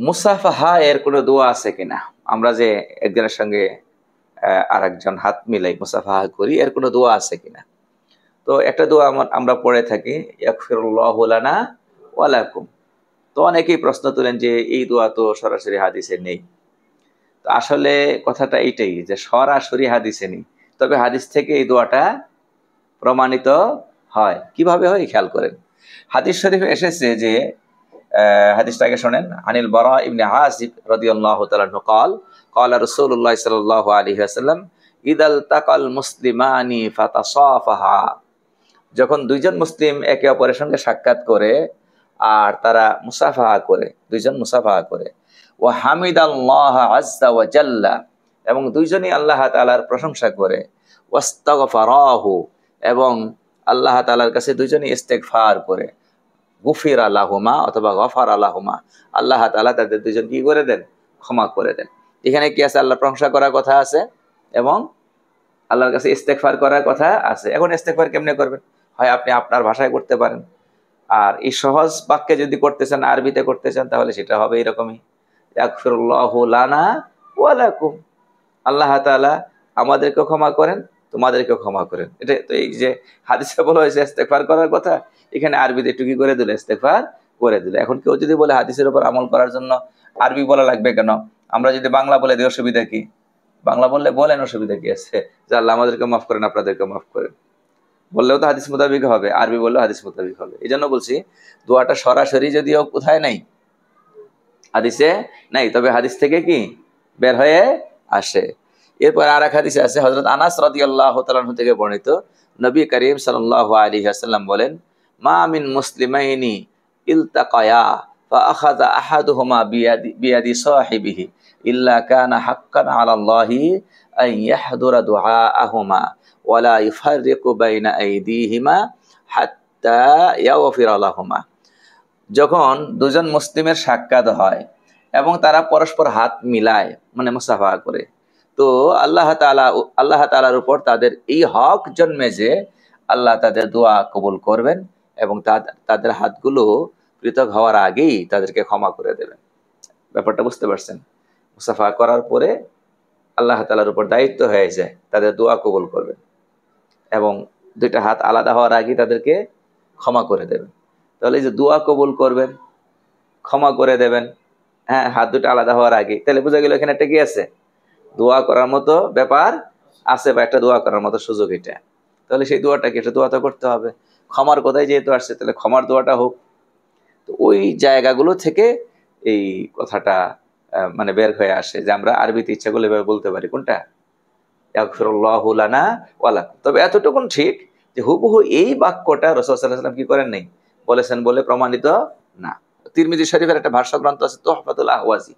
মুসাফাহা এর কোনো দোয়া আছে কিনা? আমরা যে একজনের সঙ্গে আরেকজন হাত মিলাই মুসাফাহা করি, এর কোনো দোয়া আছে কিনা? তো একটা দোয়া আমরা পড়ে থাকি, ইয়াগফিরুল্লাহু লানা ওয়া লাকুম। তো অনেকেই প্রশ্ন তোলেন যে এই দোয়া তো সরাসরি হাদিসে নেই। তো আসলে কথাটা এইটাই যে সরাসরি হাদিসে নেই, তবে হাদিস থেকে এই দোয়াটা প্রমাণিত হয়। কিভাবে হয় খেয়াল করেন। হাদিস শরীফে এসেছে যে হাদিসটাকে শোনেন, আনিল বারা ইবনে আযিব রাদিয়াল্লাহু তাআলা আনহু قال قال رسول الله صلى الله عليه وسلم اذا التقى المسلمان فتصافحا, যখন দুইজন মুসলিম একে অপরের সঙ্গে সাক্ষাৎ করে আর তারা মুসাফাহা করে, দুইজন মুসাফাহা করে, ওয়া হামিদাল্লাহ আযজা ওয়া জাল্লা, এবং দুইজনই আল্লাহ তাআলার প্রশংসা করে, ওয়াস্তাগফারাহু, এবং আল্লাহ তাআলার কাছে দুইজনই ইস্তেগফার করে, গুফির আলাহুমা অথবা গফার আলাহুমা, আল্লাহ তাআলা তাদের দুইজন কি করে দেন? ক্ষমা করে দেন। এখানে কি আছে? আল্লাহ প্রশংসা করার কথা আছে এবং আল্লাহর কাছে ইস্তেগফার করার কথা আছে। এখন ইস্তেগফার কেমনে করবেন? হয় আপনি আপনার ভাষায় করতে পারেন, আর এই সহজ বাক্যে যদি করতে চান, আরবিতে করতে চান, তাহলে সেটা হবে এরকমই, ইয়াগফিরুল্লাহু লানা ওয়া লাকুম, আল্লাহ তাআলা আমাদেরকে ক্ষমা করেন, তোমাদেরকেও ক্ষমা করেন। এটা তো এই যে হাদিসে বলা হয়েছে ইস্তেগফার করার কথা, এখানে আরবিতে একটু কি করে দিল? ইস্তেগফার করে দিল। এখন কেউ যদি বলে হাদিসের উপর আমল করার জন্য আরবি বলা লাগবে কেন? আমরা যদি বাংলা বলে দিই, অসুবিধা কি? বাংলা বললে বলেন, অসুবিধা কি আছে? যে আল্লাহ আমাদেরকে মাফ করেন, আপনাদেরকে মাফ করেন, বললেও তো হাদিস মোতাবিক হবে, আরবি বললেও হাদিস মোতাবিক হবে। এই জন্য বলছি দোয়াটা সরাসরি যদিও কোথায় নাই, হাদিসে নাই, তবে হাদিস থেকে কি বের হয়ে আসে। এরপর আর এক হাদিসে আছে, হযরত আনাস রাদিয়াল্লাহু তাআলা আনহু থেকে বর্ণিত, নবী করিম সাল্লাল্লাহু আলাইহি ওয়াসাল্লাম বলেন, মা মিন মুসলিমাইনি ইলতাকায়া ফাআখাযা আহাদুহুমা বিয়াদি সাহিবিহি ইল্লা কানা হাক্কান আলাল্লাহি আন ইয়াহদুরা দুআআহুমা ওয়া লা ইউফাররিকু বাইনা আইদিহিমা হাত্তা ইয়াগফিরা লাহুমা। যখন দুজন মুসলিমের সাক্ষাৎ হয় এবং তারা পরস্পর হাত মিলায়, মানে মুসাফাহা করে, তো আল্লাহ তাআলার উপর তাদের এই হক জন্মে যে আল্লাহ তাদের দোয়া কবুল করবেন এবং তাদের হাতগুলো পৃথক হওয়ার আগেই তাদেরকে ক্ষমা করে দেবেন। ব্যাপারটা বুঝতে পারছেন? মুসাফাহা করার পরে আল্লাহ তাআলার উপর দায়িত্ব হয়ে যায় তাদের দোয়া কবুল করবেন এবং দুইটা হাত আলাদা হওয়ার আগেই তাদেরকে ক্ষমা করে দেবেন। তাহলে এই যে দোয়া কবুল করবেন, ক্ষমা করে দেবেন, হ্যাঁ, হাত দুটো আলাদা হওয়ার আগে, তাহলে বোঝা গেল এখানে একটা কি আছে? দোয়া করার মতো ব্যাপার আছে, বা একটা দোয়া করার মতো সুযোগ এটা। তাহলে সেই দোয়াটা কি? একটা দোয়া তো করতে হবে। ক্ষমার কথাই যেহেতু আসছে, তাহলে ক্ষমার দোয়াটা হোক। তো ওই জায়গাগুলো থেকে এই কথাটা মানে বের হয়ে আসে যে আমরা আরবিতে ইচ্ছা করলে এভাবে বলতে পারি। কোনটা? ইয়াগফিরুল্লাহু লানা ওয়া লাকুম। তবে এতটুকুন ঠিক যে হুবহু এই বাক্যটা রাসূল সাল্লাল্লাহু আলাইহি ওয়াসাল্লাম কি করেন নাই, বলেছেন বলে প্রমাণিত না। তিরমিজি শরীফের একটা ভাষ্য গ্রন্থ আছে, তুহফাতুল আহওয়াজি,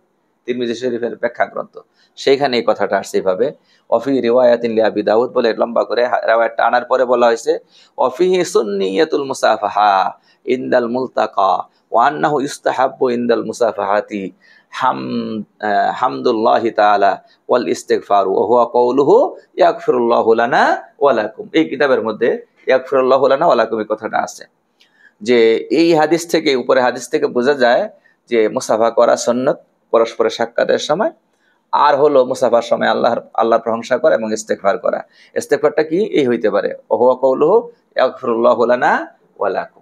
তিরমিজি শরীফের ব্যাখ্যা গ্রন্থ, সেইখানে এই কথাটা আসছে এইভাবে, অফি রিওয়ায়াতিন লি আবি দাউদ বলে লম্বা করে রিওয়ায়াতটা আনার পরে বলা হয়েছে, অফিহি সুন্নিয়াতুল মুসাফাহা ইনদাল মুলতাকা ওয়া আন্নাহু ইউস্তাহাব্বু ইনদাল মুসাফাহাতি হামদুল্লাহি তাআলা ওয়াল ইস্তিগফারু ওয়া হুয়া কাউলুহু ইয়াগফিরুল্লাহু লানা ওয়া লাকুম। এই কিতাবের মধ্যে ইয়াগফিরুল্লাহু লানা ওয়া লাকুম এই কথাটা আছে। যে এই হাদিস থেকে, উপরে হাদিস থেকে বোঝা যায় যে মুসাফা করা সুন্নত পরস্পরের সাক্ষাতের সময়, আর হলো মুসাফার সময় আল্লাহর প্রশংসা করা এবং ইস্তেগফার করা। ইস্তেগফারটা কি? এই হইতে পারে, ওয়া হুয়া কাউলুহু ইয়াগফিরুল্লাহু লানা ওয়া লাকুম।